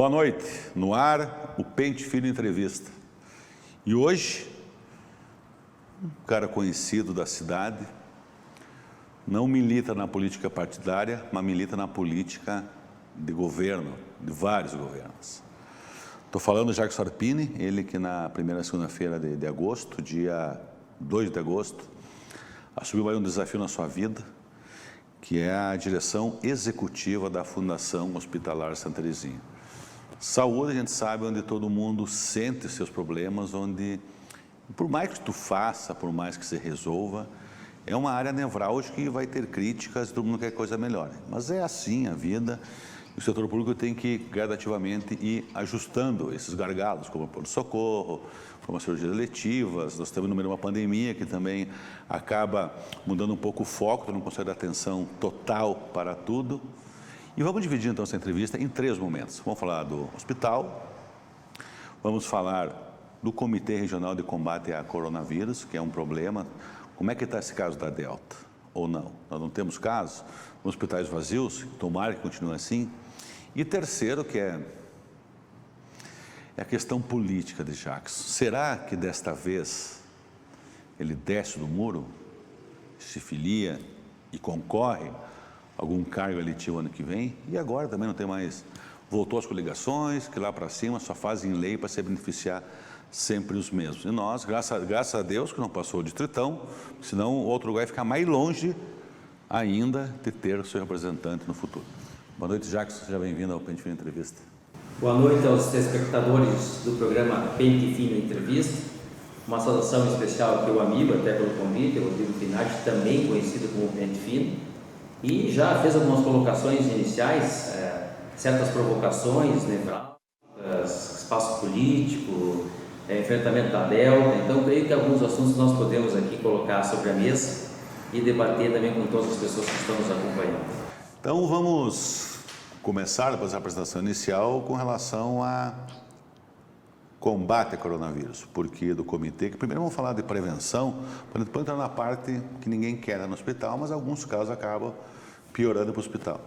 Boa noite. No ar, o Pente Fino Entrevista. E hoje, um cara conhecido da cidade, não milita na política partidária, mas milita na política de governo, de vários governos. Estou falando do Jacques Sarpini, ele que na primeira segunda-feira de agosto, dia 2 de agosto, assumiu aí um desafio na sua vida, que é a direção executiva da Fundação Hospitalar Santa Teresinha. Saúde, a gente sabe, onde todo mundo sente os seus problemas, onde, por mais que tu faça, por mais que você resolva, é uma área nevrálgica que vai ter críticas e todo mundo quer coisa melhor. Mas é assim a vida, e o setor público tem que gradativamente ir ajustando esses gargalos, como o pronto-socorro, como as cirurgias eletivas. Nós estamos no meio de uma pandemia que também acaba mudando um pouco o foco, tu não consegue dar atenção total para tudo. E vamos dividir então essa entrevista em 3 momentos. Vamos falar do hospital, vamos falar do Comitê Regional de Combate a Coronavírus, que é um problema. Como é que está esse caso da Delta? Ou não? Nós não temos casos nos hospitais vazios, tomara que continue assim. E terceiro, que é a questão política de Jacques. Será que desta vez ele desce do muro, se filia e concorre algum cargo eletivo ano que vem? E agora também não tem mais, voltou às coligações, que lá para cima só fazem lei para se beneficiar sempre os mesmos. E nós, graças a Deus, que não passou o distritão, senão o outro lugar vai ficar mais longe ainda de ter o seu representante no futuro. Boa noite, Jacques, seja bem-vindo ao Pente Fino Entrevista. Boa noite aos telespectadores do programa Pente Fino Entrevista. Uma saudação especial aqui ao amigo, até pelo convite, Rodrigo Pinati, também conhecido como Pente Fino. E já fez algumas colocações iniciais, certas provocações nevrálgicas, espaço político, enfrentamento da Delta. Então, creio que alguns assuntos nós podemos aqui colocar sobre a mesa e debater também com todas as pessoas que estão nos acompanhando. Então, vamos começar, depois da apresentação inicial, com relação a combate ao coronavírus, porque do comitê, que primeiro vamos falar de prevenção, para depois entrar na parte que ninguém quer no hospital, mas alguns casos acabam piorando para o hospital.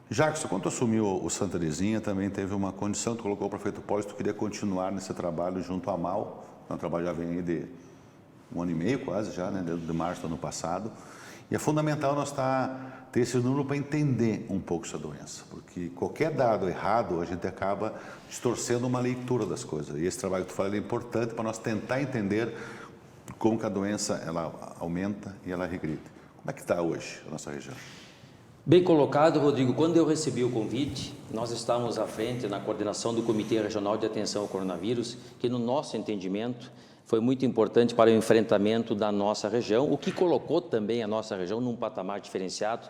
Jacques, quando tu assumiu o Santa Teresinha, também teve uma condição, tu colocou o prefeito Poli, tu queria continuar nesse trabalho junto à MAL, o trabalho já vem aí de 1 ano e meio quase já, né, desde março do ano passado, e é fundamental nós ter esse número para entender um pouco essa doença, porque qualquer dado errado, a gente acaba distorcendo uma leitura das coisas, e esse trabalho que tu fala é importante para nós tentar entender como que a doença ela aumenta e ela regride. Como é que está hoje a nossa região? Bem colocado, Rodrigo. Quando eu recebi o convite, nós estávamos à frente na coordenação do Comitê Regional de Atenção ao Coronavírus, que no nosso entendimento foi muito importante para o enfrentamento da nossa região, o que colocou também a nossa região num patamar diferenciado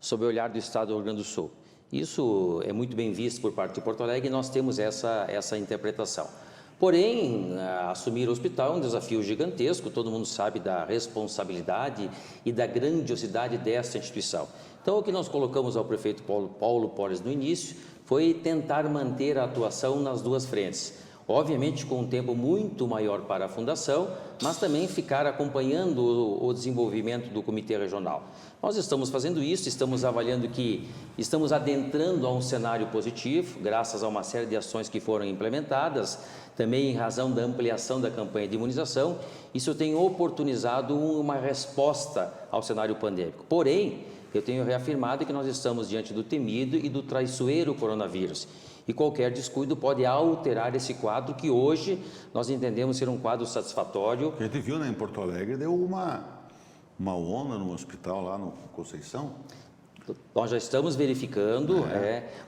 sob o olhar do Estado do Rio Grande do Sul. Isso é muito bem visto por parte de Porto Alegre e nós temos essa interpretação. Porém, assumir o hospital é um desafio gigantesco, todo mundo sabe da responsabilidade e da grandiosidade dessa instituição. Então, o que nós colocamos ao prefeito Paulo Poles no início foi tentar manter a atuação nas 2 frentes. Obviamente com um tempo muito maior para a Fundação, mas também ficar acompanhando o desenvolvimento do Comitê Regional. Nós estamos fazendo isso, estamos avaliando que estamos adentrando a um cenário positivo, graças a uma série de ações que foram implementadas, também em razão da ampliação da campanha de imunização. Isso tem oportunizado uma resposta ao cenário pandêmico. Porém, eu tenho reafirmado que nós estamos diante do temido e do traiçoeiro coronavírus. E qualquer descuido pode alterar esse quadro que hoje nós entendemos ser um quadro satisfatório. A gente viu, né, em Porto Alegre, deu uma onda no hospital lá no Conceição. Nós já estamos verificando,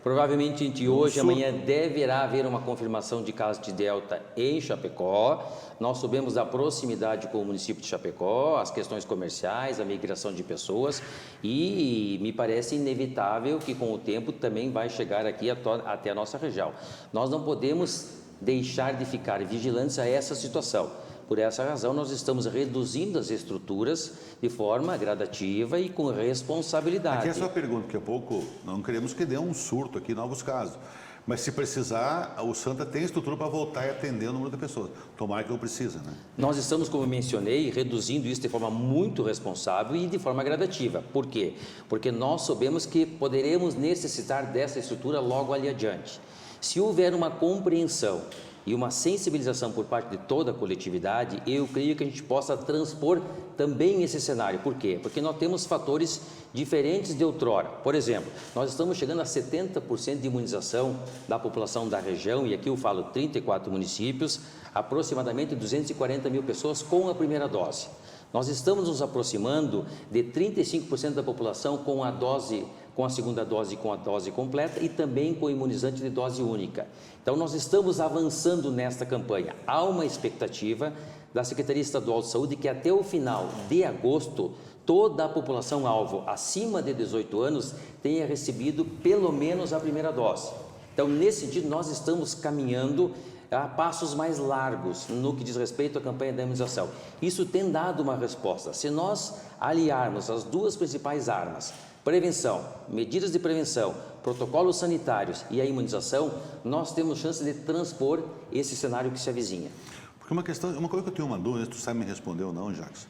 provavelmente entre hoje e amanhã deverá haver uma confirmação de casos de Delta em Chapecó. Nós sabemos da proximidade com o município de Chapecó, as questões comerciais, a migração de pessoas e me parece inevitável que com o tempo também vai chegar aqui até a nossa região. Nós não podemos deixar de ficar vigilantes a essa situação. Por essa razão, nós estamos reduzindo as estruturas de forma gradativa e com responsabilidade. Aqui é a sua pergunta, daqui a pouco não queremos que dê um surto aqui, novos casos. Mas se precisar, o Santa tem estrutura para voltar e atender o número de pessoas. Tomara que não precisa, né? Nós estamos, como mencionei, reduzindo isso de forma muito responsável e de forma gradativa. Por quê? Porque nós sabemos que poderemos necessitar dessa estrutura logo ali adiante. Se houver uma compreensão e uma sensibilização por parte de toda a coletividade, eu creio que a gente possa transpor também esse cenário. Por quê? Porque nós temos fatores diferentes de outrora. Por exemplo, nós estamos chegando a 70% de imunização da população da região, e aqui eu falo 34 municípios, aproximadamente 240 mil pessoas com a primeira dose. Nós estamos nos aproximando de 35% da população com a segunda dose e com a dose completa, e também com o imunizante de dose única. Então, nós estamos avançando nesta campanha. Há uma expectativa da Secretaria Estadual de Saúde que até o final de agosto, toda a população alvo acima de 18 anos tenha recebido pelo menos a primeira dose. Então, nesse sentido, nós estamos caminhando a passos mais largos no que diz respeito à campanha da imunização. Isso tem dado uma resposta. Se nós aliarmos as duas principais armas, prevenção, medidas de prevenção, protocolos sanitários e a imunização, nós temos chance de transpor esse cenário que se avizinha. Porque uma coisa que eu tenho uma dúvida, tu sabe me responder ou não, Jacques?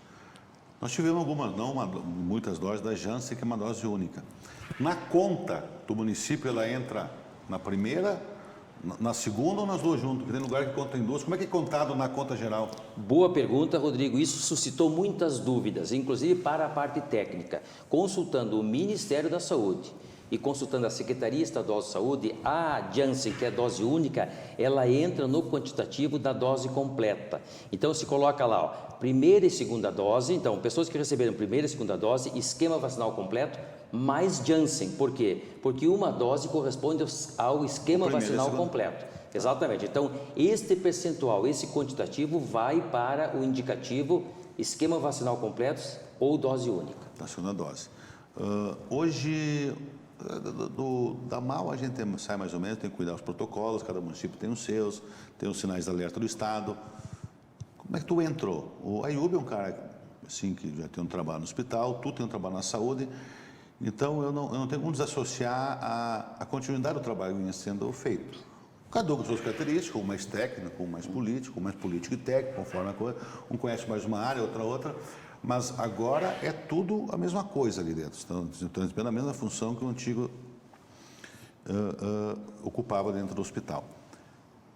Nós tivemos muitas doses da Janssen, que é uma dose única. Na conta do município, ela entra na primeira, na segunda ou nas duas juntas? Porque tem lugar que conta em duas. Como é que é contado na conta geral? Boa pergunta, Rodrigo. Isso suscitou muitas dúvidas, inclusive para a parte técnica. Consultando o Ministério da Saúde e consultando a Secretaria Estadual de Saúde, a Janssen, que é dose única, ela entra no quantitativo da dose completa. Então, se coloca lá, ó, primeira e segunda dose. Então, pessoas que receberam primeira e segunda dose, esquema vacinal completo, mais Janssen. Por quê? Porque uma dose corresponde ao esquema vacinal completo. Exatamente. Então, este percentual, esse quantitativo, vai para o indicativo esquema vacinal completo ou dose única. Da segunda dose. Hoje, da MAU, a gente sai mais ou menos, tem que cuidar dos protocolos, cada município tem os seus, tem os sinais de alerta do Estado. Como é que tu entrou? O Ayub é um cara assim, que já tem um trabalho no hospital, tu tem um trabalho na saúde, então eu não tenho como desassociar a continuidade do trabalho que vinha sendo feito. Cada um com suas características, um mais técnico, um mais político e técnico, conforme a coisa. Um conhece mais uma área, outra. Mas agora é tudo a mesma coisa ali dentro. Estão desempenhando a mesma função que o antigo ocupava dentro do hospital.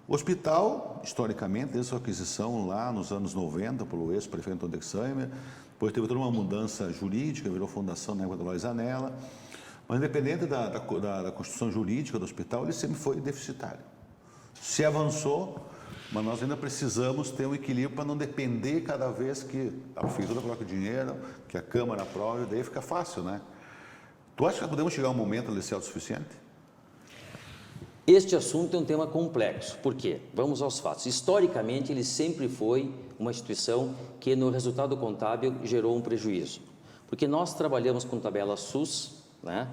O hospital, historicamente, desde sua aquisição lá nos anos 90, pelo ex-prefeito Antônio Texaimer, depois teve toda uma mudança jurídica, virou fundação na época da Lois Anela, mas independente da construção jurídica do hospital, ele sempre foi deficitário. Se avançou, mas nós ainda precisamos ter um equilíbrio para não depender cada vez que a prefeitura coloca dinheiro, que a Câmara aprova, e daí fica fácil, né? Tu acha que podemos chegar a um momento de ser autossuficiente? Este assunto é um tema complexo. Por quê? Vamos aos fatos. Historicamente, ele sempre foi uma instituição que no resultado contábil gerou um prejuízo. Porque nós trabalhamos com tabela SUS, né?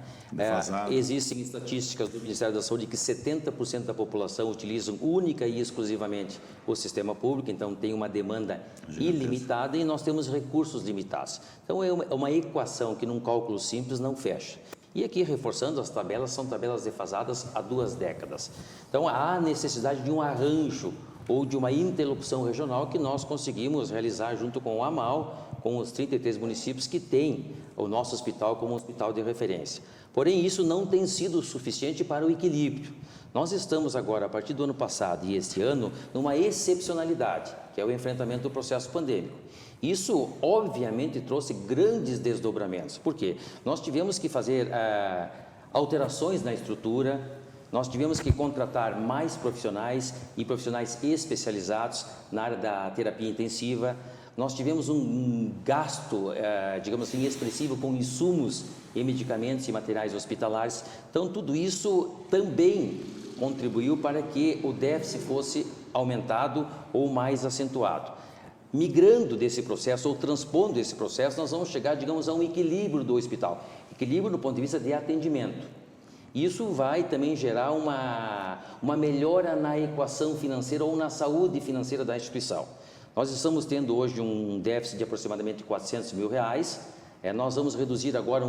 Existem estatísticas do Ministério da Saúde que 70% da população utilizam única e exclusivamente o sistema público, então tem uma demanda ilimitada e nós temos recursos limitados. Então é uma equação que num cálculo simples não fecha. E aqui, reforçando, as tabelas são tabelas defasadas há 2 décadas. Então há necessidade de um arranjo ou de uma interlocução regional que nós conseguimos realizar junto com o AMAL, com os 33 municípios que têm o nosso hospital como um hospital de referência. Porém, isso não tem sido suficiente para o equilíbrio. Nós estamos agora, a partir do ano passado e este ano, numa excepcionalidade, que é o enfrentamento do processo pandêmico. Isso, obviamente, trouxe grandes desdobramentos. Por quê? Nós tivemos que fazer alterações na estrutura, nós tivemos que contratar mais profissionais e profissionais especializados na área da terapia intensiva. Nós tivemos um gasto, digamos assim, expressivo com insumos e medicamentos e materiais hospitalares. Então, tudo isso também contribuiu para que o déficit fosse aumentado ou mais acentuado. Migrando desse processo ou transpondo esse processo, nós vamos chegar, digamos, a um equilíbrio do hospital. Equilíbrio do ponto de vista de atendimento. Isso vai também gerar uma melhora na equação financeira ou na saúde financeira da instituição. Nós estamos tendo hoje um déficit de aproximadamente R$400 mil. Nós vamos reduzir agora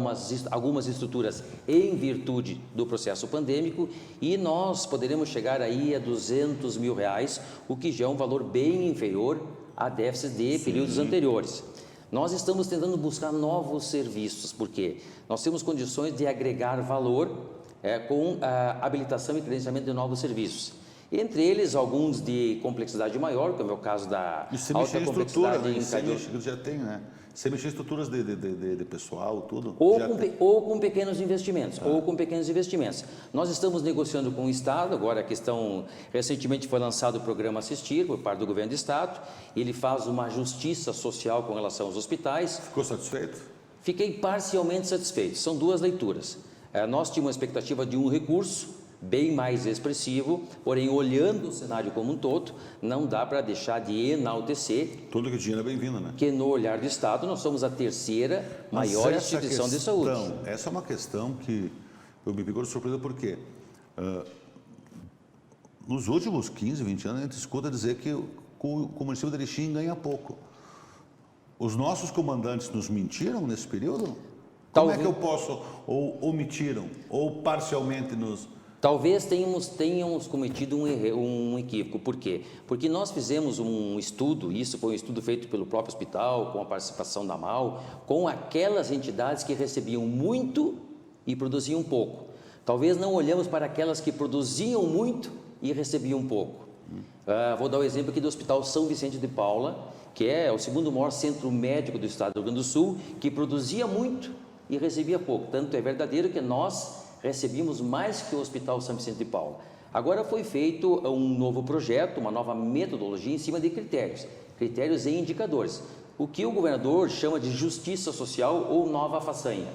algumas estruturas em virtude do processo pandêmico e nós poderemos chegar aí a R$200 mil, o que já é um valor bem inferior a déficit de períodos anteriores. Nós estamos tentando buscar novos serviços, porque nós temos condições de agregar valor com a habilitação e credenciamento de novos serviços. Entre eles, alguns de complexidade maior, como é o caso da E você alta mexer em complexidade estrutura, em né? cadastro. Já tem, né? Você mexer em estruturas de pessoal, tudo. Ou com pequenos investimentos, Nós estamos negociando com o Estado, agora a questão, recentemente foi lançado o programa Assistir, por parte do Governo do Estado, ele faz uma justiça social com relação aos hospitais. Ficou satisfeito? Fiquei parcialmente satisfeito, são duas leituras. Nós tínhamos uma expectativa de um recurso bem mais expressivo, porém, olhando o cenário como um todo, não dá para deixar de enaltecer Tudo que dinheiro é bem-vindo, né? que no olhar do Estado nós somos a terceira maior instituição de saúde. Essa é uma questão que eu me pegou de surpresa porque nos últimos 15, 20 anos a gente escuta dizer que o município de Erechim ganha pouco. Os nossos comandantes nos mentiram nesse período? Como é que eu posso, ou omitiram, ou parcialmente nos... Talvez tenhamos cometido um equívoco. Por quê? Porque nós fizemos um estudo, isso foi um estudo feito pelo próprio hospital, com a participação da MAU, com aquelas entidades que recebiam muito e produziam pouco. Talvez não olhamos para aquelas que produziam muito e recebiam pouco. Vou dar o exemplo aqui do Hospital São Vicente de Paula, que é o segundo maior centro médico do estado do Rio Grande do Sul, que produzia muito e recebia pouco. Tanto é verdadeiro que nós recebíamos mais que o Hospital São Vicente de Paula. Agora foi feito um novo projeto, uma nova metodologia em cima de critérios e indicadores, o que o governador chama de justiça social ou nova façanha.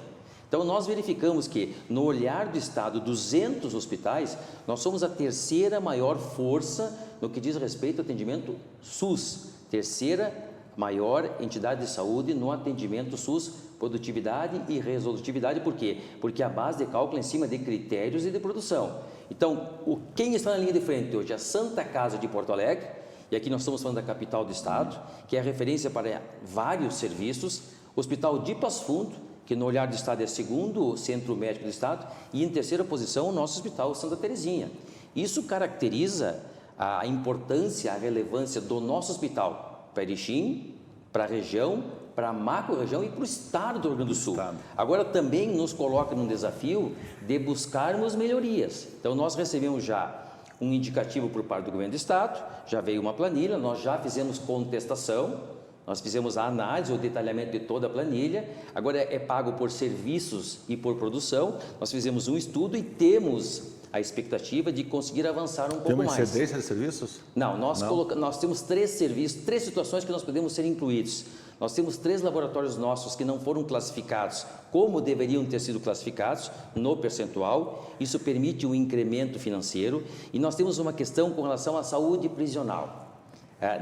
Então, nós verificamos que, no olhar do Estado, 200 hospitais, nós somos a terceira maior força no que diz respeito ao atendimento SUS, terceira maior entidade de saúde no atendimento SUS, produtividade e resolutividade. Por quê? Porque a base de cálculo é em cima de critérios e de produção. Então, quem está na linha de frente hoje é a Santa Casa de Porto Alegre, e aqui nós estamos falando da capital do estado, que é a referência para vários serviços, o Hospital de Passo Fundo, que no olhar do estado é segundo centro médico do estado, e em terceira posição o nosso Hospital Santa Terezinha. Isso caracteriza a importância, a relevância do nosso hospital para Erechim, para a região, para a macro-região e para o estado do Rio Grande do Sul. Agora também nos coloca num desafio de buscarmos melhorias. Então nós recebemos já um indicativo por parte do governo do estado, já veio uma planilha, nós já fizemos contestação, nós fizemos a análise, o detalhamento de toda a planilha, agora é pago por serviços e por produção, nós fizemos um estudo e temos a expectativa de conseguir avançar um pouco mais. Tem uma excedência de serviços? Não, nós temos 3 serviços, 3 situações que nós podemos ser incluídos. Nós temos 3 laboratórios nossos que não foram classificados como deveriam ter sido classificados no percentual, isso permite um incremento financeiro, e nós temos uma questão com relação à saúde prisional.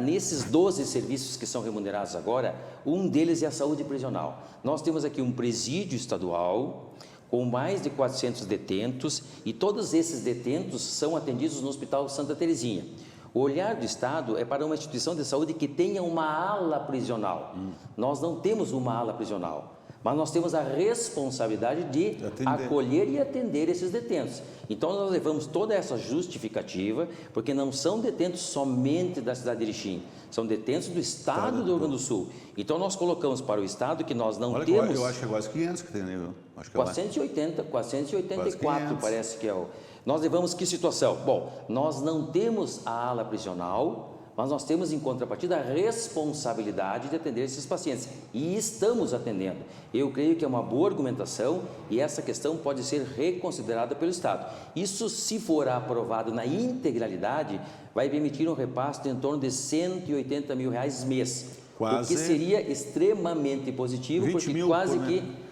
Nesses 12 serviços que são remunerados agora, um deles é a saúde prisional. Nós temos aqui um presídio estadual com mais de 400 detentos, e todos esses detentos são atendidos no Hospital Santa Terezinha. O olhar do Estado é para uma instituição de saúde que tenha uma ala prisional. Nós não temos uma ala prisional, mas nós temos a responsabilidade de acolher e atender esses detentos. Então, nós levamos toda essa justificativa, porque não são detentos somente da cidade de Erechim, são detentos do estado do Rio Grande do Sul. Então, nós colocamos para o Estado que nós não temos... Eu acho que é quase 500 que tem, né? Acho que 484 parece que é o... Nós levamos que situação? Bom, nós não temos a ala prisional, mas nós temos em contrapartida a responsabilidade de atender esses pacientes, e estamos atendendo. Eu creio que é uma boa argumentação e essa questão pode ser reconsiderada pelo Estado. Isso, se for aprovado na integralidade, vai permitir um repasse de em torno de R$180 mil mês, o que seria extremamente positivo, porque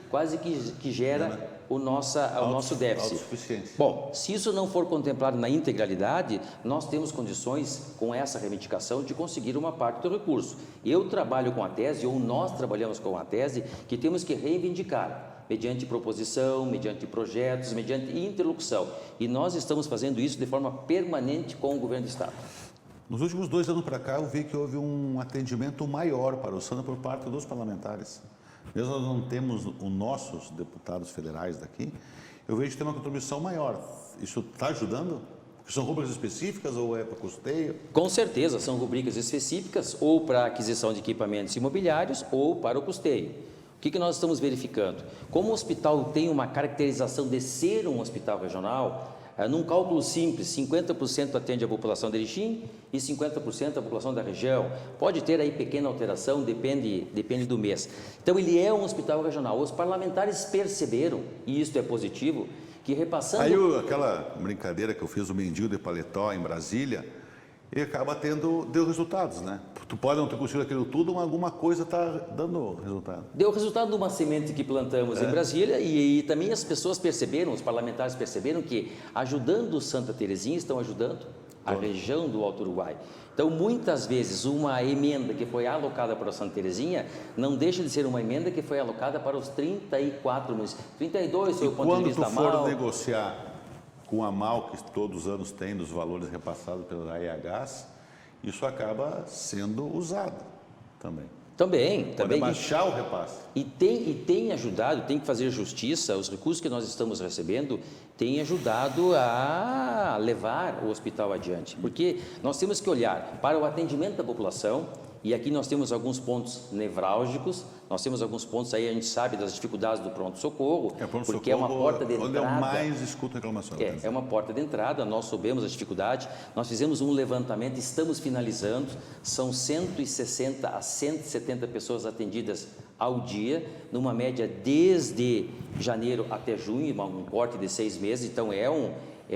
quase que gera o nosso déficit. Bom, se isso não for contemplado na integralidade, nós temos condições, com essa reivindicação, de conseguir uma parte do recurso. Eu trabalho com a tese, ou nós trabalhamos com a tese, que temos que reivindicar, mediante proposição, mediante projetos, mediante interlocução. E nós estamos fazendo isso de forma permanente com o governo do Estado. Nos últimos 2 anos para cá, eu vi que houve um atendimento maior para o SANA por parte dos parlamentares. Mesmo nós não temos os nossos deputados federais daqui, eu vejo que tem uma contribuição maior. Isso está ajudando? São rubricas específicas ou é para custeio? Com certeza, são rubricas específicas ou para aquisição de equipamentos imobiliários ou para o custeio. O que nós estamos verificando? Como o hospital tem uma caracterização de ser um hospital regional, num cálculo simples, 50% atende a população de Erechim e 50% a população da região. Pode ter aí pequena alteração, depende do mês. Então, ele é um hospital regional. Os parlamentares perceberam, e isso é positivo, que repassando... Aí aquela brincadeira que eu fiz, o mendigo de paletó em Brasília, e acaba deu resultados, né? Tu pode não ter conseguido aquilo tudo, mas alguma coisa está dando resultado. Deu resultado de uma semente que plantamos em Brasília e também as pessoas perceberam, os parlamentares perceberam que ajudando Santa Terezinha estão ajudando a região do Alto Uruguai. Então, muitas vezes, uma emenda que foi alocada para Santa Terezinha não deixa de ser uma emenda que foi alocada para os 34 municípios. 32, sob o ponto de vista da MAL. Quando tu for negociar com a MAL, que todos os anos tem dos valores repassados pelas AEHs, isso acaba sendo usado também. Também. Pode baixar o repasse. E tem ajudado, tem que fazer justiça, os recursos que nós estamos recebendo têm ajudado a levar o hospital adiante. Porque nós temos que olhar para o atendimento da população, e aqui nós temos alguns pontos nevrálgicos, nós temos alguns pontos aí, a gente sabe das dificuldades do pronto-socorro, porque é uma porta de entrada. Onde eu mais escuto reclamações. É uma porta de entrada, nós soubemos a dificuldade, nós fizemos um levantamento, estamos finalizando, são 160 a 170 pessoas atendidas ao dia, numa média desde janeiro até junho, um corte de 6 meses, então é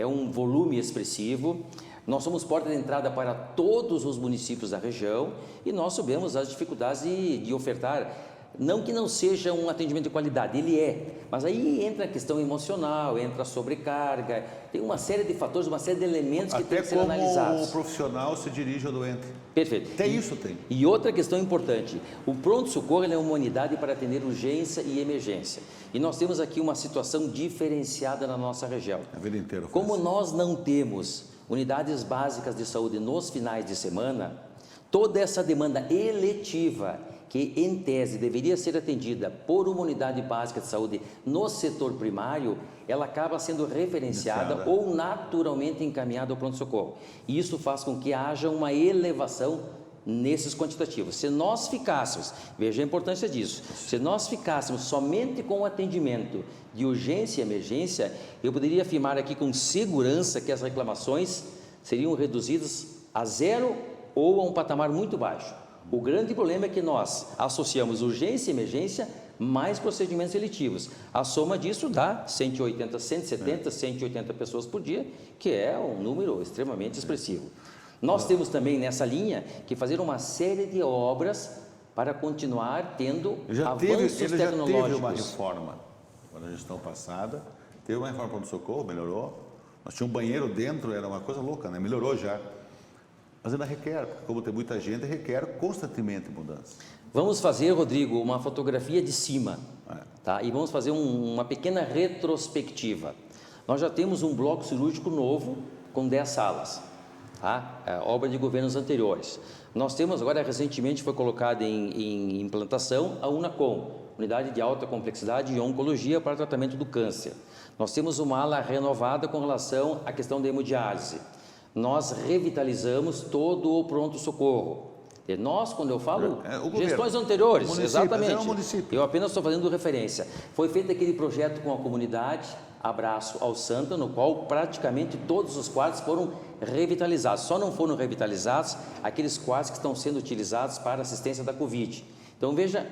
um volume expressivo. Nós somos porta de entrada para todos os municípios da região e nós sabemos as dificuldades de ofertar, não que não seja um atendimento de qualidade, ele é, mas aí entra a questão emocional, entra a sobrecarga, tem uma série de fatores, uma série de elementos que tem que ser analisados. Até como o profissional se dirige ao doente. Perfeito. Até isso tem. E outra questão importante, o pronto-socorro é uma unidade para atender urgência e emergência. E nós temos aqui uma situação diferenciada na nossa região. A vida inteira. Como nós não temos unidades básicas de saúde nos finais de semana, toda essa demanda eletiva, que em tese deveria ser atendida por uma unidade básica de saúde no setor primário, ela acaba sendo referenciada ou naturalmente encaminhada ao pronto-socorro. E isso faz com que haja uma elevação nesses quantitativos. Se nós ficássemos, veja a importância disso, se nós ficássemos somente com o atendimento de urgência e emergência, eu poderia afirmar aqui com segurança que as reclamações seriam reduzidas a zero ou a um patamar muito baixo. O grande problema é que nós associamos urgência e emergência mais procedimentos eletivos. A soma disso dá 180, 170, 180 pessoas por dia, que é um número extremamente expressivo. Nós temos também nessa linha que fazer uma série de obras para continuar tendo avanços tecnológicos. Já teve uma reforma, na gestão passada, teve uma reforma para o socorro, melhorou. Nós tínhamos um banheiro dentro, era uma coisa louca, né? Melhorou já. Mas ainda requer, como tem muita gente, requer constantemente mudança. Vamos fazer, Rodrigo, uma fotografia de cima, tá? E vamos fazer uma pequena retrospectiva. Nós já temos um bloco cirúrgico novo com 10 salas. Tá? Obra de governos anteriores. Nós temos agora, recentemente foi colocada em implantação a Unacom, Unidade de Alta Complexidade e Oncologia para tratamento do câncer. Nós temos uma ala renovada com relação à questão da hemodiálise. Nós revitalizamos todo o pronto-socorro. E nós, quando eu falo, gestões anteriores, exatamente, eu apenas estou fazendo referência. Foi feito aquele projeto com a comunidade, Abraço ao Santa, no qual praticamente todos os quartos foram revitalizados. Só não foram revitalizados aqueles quartos que estão sendo utilizados para assistência da Covid. Então, veja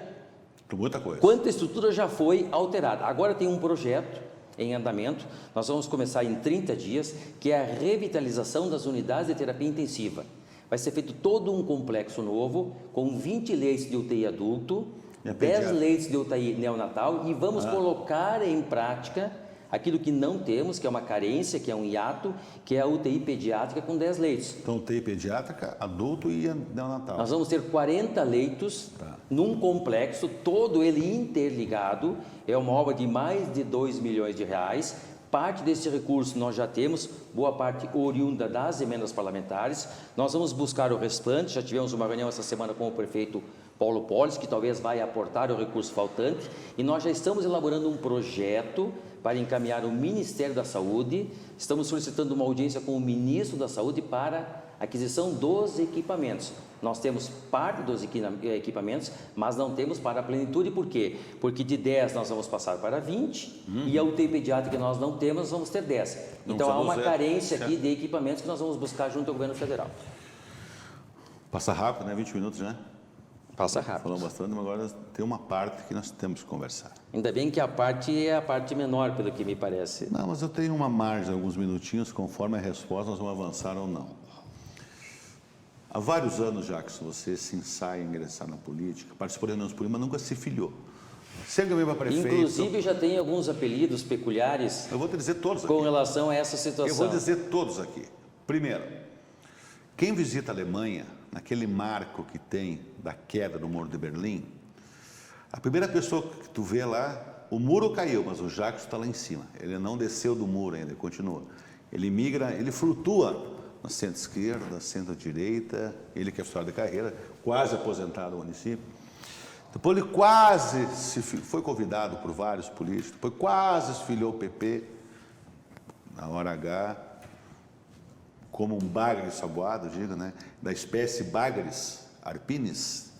muita coisa. Quanta estrutura já foi alterada. Agora tem um projeto em andamento, nós vamos começar em 30 dias, que é a revitalização das unidades de terapia intensiva. Vai ser feito todo um complexo novo, com 20 leitos de UTI adulto, 10 leitos de UTI neonatal, e vamos colocar em prática aquilo que não temos, que é uma carência, que é um hiato, que é a UTI pediátrica com 10 leitos. Então, UTI pediátrica, adulto e neonatal. Nós vamos ter 40 leitos num complexo, todo ele interligado, é uma obra de mais de 2 milhões de reais. Parte desse recurso nós já temos, boa parte oriunda das emendas parlamentares. Nós vamos buscar o restante, já tivemos uma reunião essa semana com o prefeito Paulo Polis, que talvez vai aportar o recurso faltante, e nós já estamos elaborando um projeto para encaminhar o Ministério da Saúde. Estamos solicitando uma audiência com o Ministro da Saúde para aquisição dos equipamentos. Nós temos parte dos equipamentos, mas não temos para a plenitude. Por quê? Porque de 10 nós vamos passar para 20 e a UTI pediátrica que nós não temos, nós vamos ter 10. Então há uma carência aqui de equipamentos que nós vamos buscar junto ao governo federal. Passa rápido, né? 20 minutos, né? Passa rápido. Falamos bastante, mas agora tem uma parte que nós temos que conversar. Ainda bem que a parte é a parte menor, pelo que me parece. Não, mas eu tenho uma margem, alguns minutinhos, conforme a resposta, nós vamos avançar ou não. Há vários anos, Jackson, você se ensaia em ingressar na política, participou de reuniões políticas, mas nunca se filiou. Sempre veio para prefeito. Inclusive, já tem alguns apelidos peculiares. Eu vou te dizer todos aqui. Com relação a essa situação. Eu vou dizer todos aqui. Primeiro, quem visita a Alemanha, naquele marco que tem da queda do Muro de Berlim, a primeira pessoa que tu vê lá, o muro caiu, mas o Jackson está lá em cima. Ele não desceu do muro ainda, ele continua. Ele migra, ele flutua na centro-esquerda, centro-direita, ele que é história de carreira, quase aposentado no município. Depois ele quase foi convidado por vários políticos, depois quase se filiou ao PP, na hora H, como um bagre saboado, diga, né? Da espécie Bagres arpinis,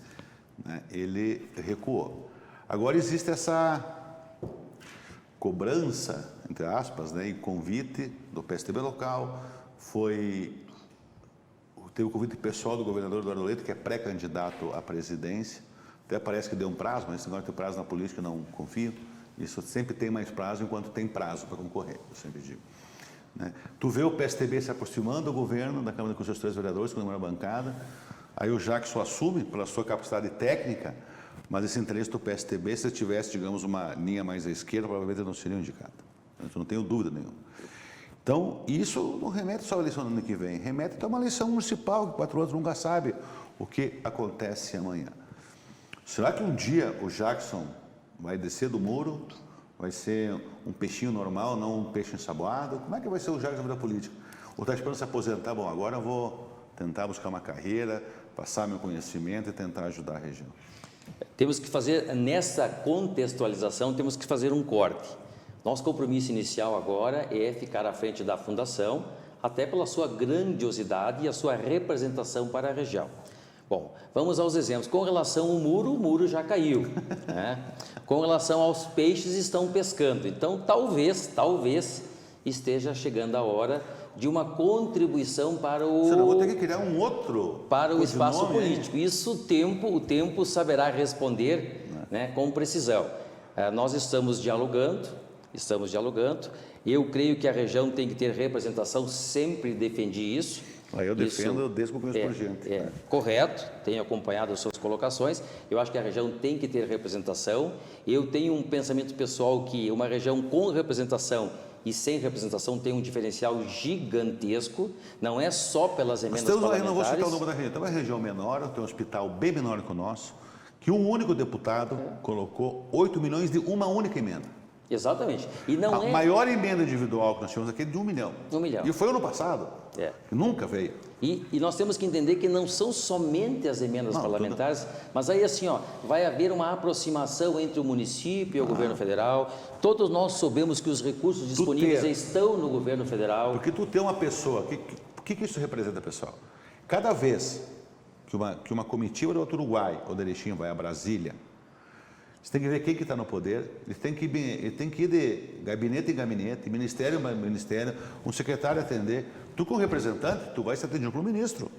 né? Ele recuou. Agora existe essa cobrança, entre aspas, né? E convite do PSDB local, teve o convite pessoal do governador Eduardo Leite, que é pré-candidato à presidência, até parece que deu um prazo, mas agora tem prazo na política, não confio, isso sempre tem mais prazo enquanto tem prazo para concorrer, eu sempre digo. Né? Tu vê o PSDB se aproximando do governo, da Câmara com seus 3 vereadores, com a bancada, aí o Jackson assume pela sua capacidade técnica, mas esse interesse do PSDB, se tivesse, digamos, uma linha mais à esquerda, provavelmente ele não seria indicado. Eu não tenho dúvida nenhuma. Então, isso não remete só à eleição do ano que vem, remete até a uma eleição municipal, que 4 anos nunca sabe o que acontece amanhã. Será que um dia o Jackson vai descer do muro, vai ser um peixinho normal, não um peixe ensaboado? Como é que vai ser o Jackson na vida política? Ou está esperando se aposentar? Bom, agora eu vou tentar buscar uma carreira, passar meu conhecimento e tentar ajudar a região. Temos que fazer, nessa contextualização, temos que fazer um corte. Nosso compromisso inicial agora é ficar à frente da fundação, até pela sua grandiosidade e a sua representação para a região. Bom, vamos aos exemplos. Com relação ao muro, o muro já caiu. Né? Com relação aos peixes, estão pescando. Então, talvez esteja chegando a hora de uma contribuição para o... Senão vou ter que criar um outro... Para o espaço político. Isso o tempo saberá responder, né, com precisão. Nós estamos dialogando. Eu creio que a região tem que ter representação, sempre defendi isso. Eu defendo desde que eu conheço por gente. Correto, tenho acompanhado as suas colocações. Eu acho que a região tem que ter representação. Eu tenho um pensamento pessoal que uma região com representação e sem representação tem um diferencial gigantesco. Não é só pelas emendas parlamentares. Não vou citar o nome da região. Tem uma região menor, tem um hospital bem menor que o nosso, que um único deputado colocou 8 milhões de uma única emenda. Exatamente. E não a maior emenda individual que nós tivemos aqui é de 1 milhão. 1 milhão. E foi ano passado. Nunca veio. E nós temos que entender que não são somente as emendas parlamentares, mas aí assim, vai haver uma aproximação entre o município e o governo federal. Todos nós sabemos que os recursos disponíveis estão no governo federal. Porque tu tem uma pessoa, o que isso representa, pessoal? Cada vez que uma comitiva do outro Uruguai ou da Erechim vai a Brasília, você tem que ver quem que está no poder, ele tem que ir de gabinete em gabinete, ministério em ministério, um secretário atender. Tu, como representante, tu vai ser atendido pelo ministro.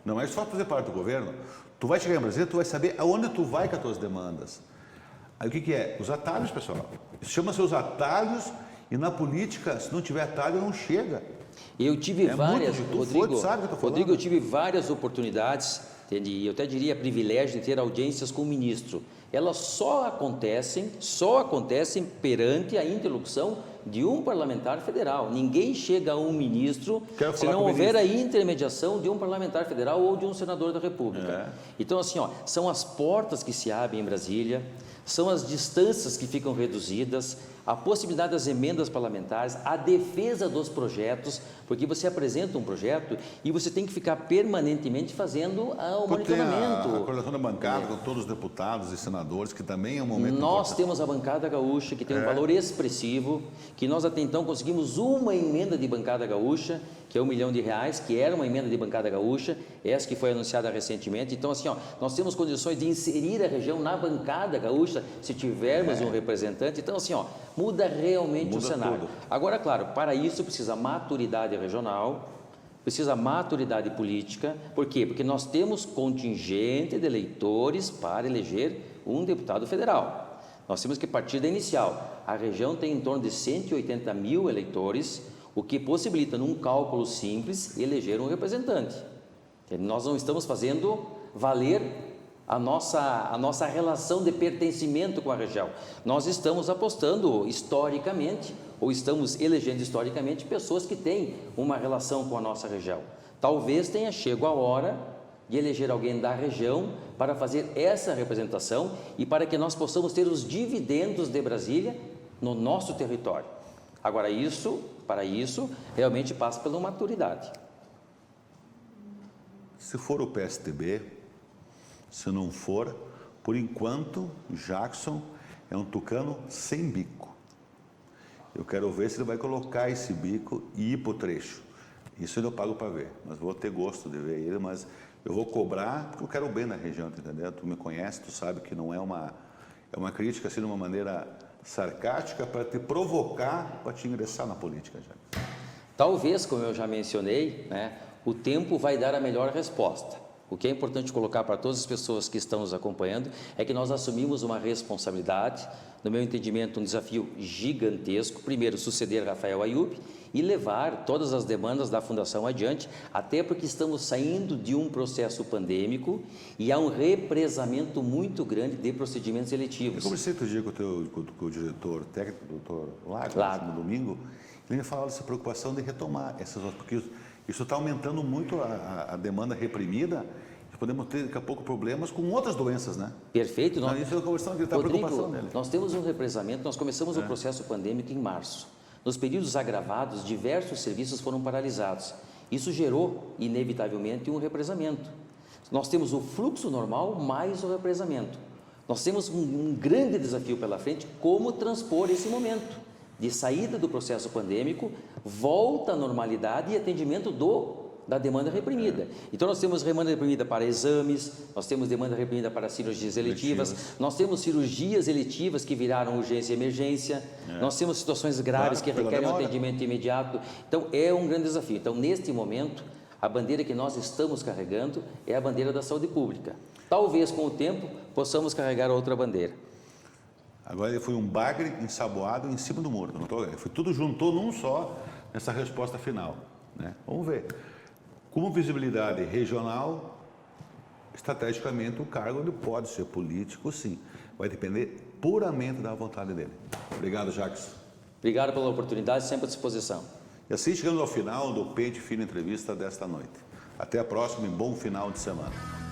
Não é só fazer parte do governo. Tu vai chegar em Brasília, tu vai saber aonde tu vai com as tuas demandas. Aí o que é? Os atalhos, pessoal. Isso chama-se os atalhos, e na política, se não tiver atalho, não chega. Eu tive várias, Rodrigo, eu tive várias oportunidades, eu até diria privilégio de ter audiências com o ministro. Elas só acontecem perante a interlocução de um parlamentar federal. Ninguém chega a um ministro se não houver a intermediação de um parlamentar federal ou de um senador da República. Então, assim, são as portas que se abrem em Brasília, são as distâncias que ficam reduzidas, a possibilidade das emendas parlamentares, a defesa dos projetos, porque você apresenta um projeto e você tem que ficar permanentemente fazendo o monitoramento. A coordenação da bancada com todos os deputados e senadores. senadores, que também é um momento Nós importante. temos a bancada gaúcha, que tem um valor expressivo, que nós até então conseguimos uma emenda de bancada gaúcha, que é R$1 milhão, que era uma emenda de bancada gaúcha, essa que foi anunciada recentemente. Então, assim, ó, nós temos condições de inserir a região na bancada gaúcha, se tivermos um representante. Então, assim, ó, muda realmente o cenário. Tudo. Agora, claro, para isso precisa maturidade regional, precisa maturidade política. Por quê? Porque nós temos contingente de eleitores para eleger um deputado federal. Nós temos que partir da inicial. A região tem em torno de 180 mil eleitores, o que possibilita, num cálculo simples, eleger um representante. Nós não estamos fazendo valer a nossa relação de pertencimento com a região. Nós estamos apostando historicamente, ou estamos elegendo historicamente, pessoas que têm uma relação com a nossa região. Talvez tenha chegado a hora de eleger alguém da região para fazer essa representação e para que nós possamos ter os dividendos de Brasília no nosso território. Agora, para isso, realmente passa pela maturidade. Se for o PSDB, se não for, por enquanto, Jackson é um tucano sem bico. Eu quero ver se ele vai colocar esse bico e ir para o trecho. Isso eu pago para ver, mas vou ter gosto de ver ele, mas eu vou cobrar porque eu quero o bem na região, entendeu? Tu me conhece, tu sabe que não é uma crítica assim de uma maneira sarcástica para te provocar para te ingressar na política, Jackson. Talvez, como eu já mencionei, né, o tempo vai dar a melhor resposta. O que é importante colocar para todas as pessoas que estão nos acompanhando é que nós assumimos uma responsabilidade, no meu entendimento, um desafio gigantesco. Primeiro, suceder Rafael Ayub e levar todas as demandas da Fundação adiante, até porque estamos saindo de um processo pandêmico e há um represamento muito grande de procedimentos eletivos. Eu conversei outro dia com o diretor técnico, o doutor Lago, no domingo, ele me falava dessa preocupação de retomar essas outras, porque isso está aumentando muito a demanda reprimida. Podemos ter daqui a pouco problemas com outras doenças, né? Perfeito. Isso eu conversando que está a preocupação dele. Nós temos um represamento, nós começamos o processo pandêmico em março. Nos períodos agravados, diversos serviços foram paralisados. Isso gerou, inevitavelmente, um represamento. Nós temos o fluxo normal mais o represamento. Nós temos um grande desafio pela frente, como transpor esse momento de saída do processo pandêmico, volta à normalidade e atendimento da demanda reprimida. Então, nós temos demanda reprimida para exames, nós temos demanda reprimida para cirurgias eletivas, nós temos cirurgias eletivas que viraram urgência e emergência, nós temos situações graves que requerem um atendimento imediato. Então, é um grande desafio. Então, neste momento, a bandeira que nós estamos carregando é a bandeira da saúde pública. Talvez, com o tempo, possamos carregar outra bandeira. Agora ele foi um bagre ensaboado em cima do muro. Foi tudo juntou num só nessa resposta final, né? Vamos ver. Como visibilidade regional, estrategicamente o cargo ele pode ser político, sim. Vai depender puramente da vontade dele. Obrigado, Jackson. Obrigado pela oportunidade, sempre à disposição. E assim chegamos ao final do Pente Fino Entrevista desta noite. Até a próxima e bom final de semana.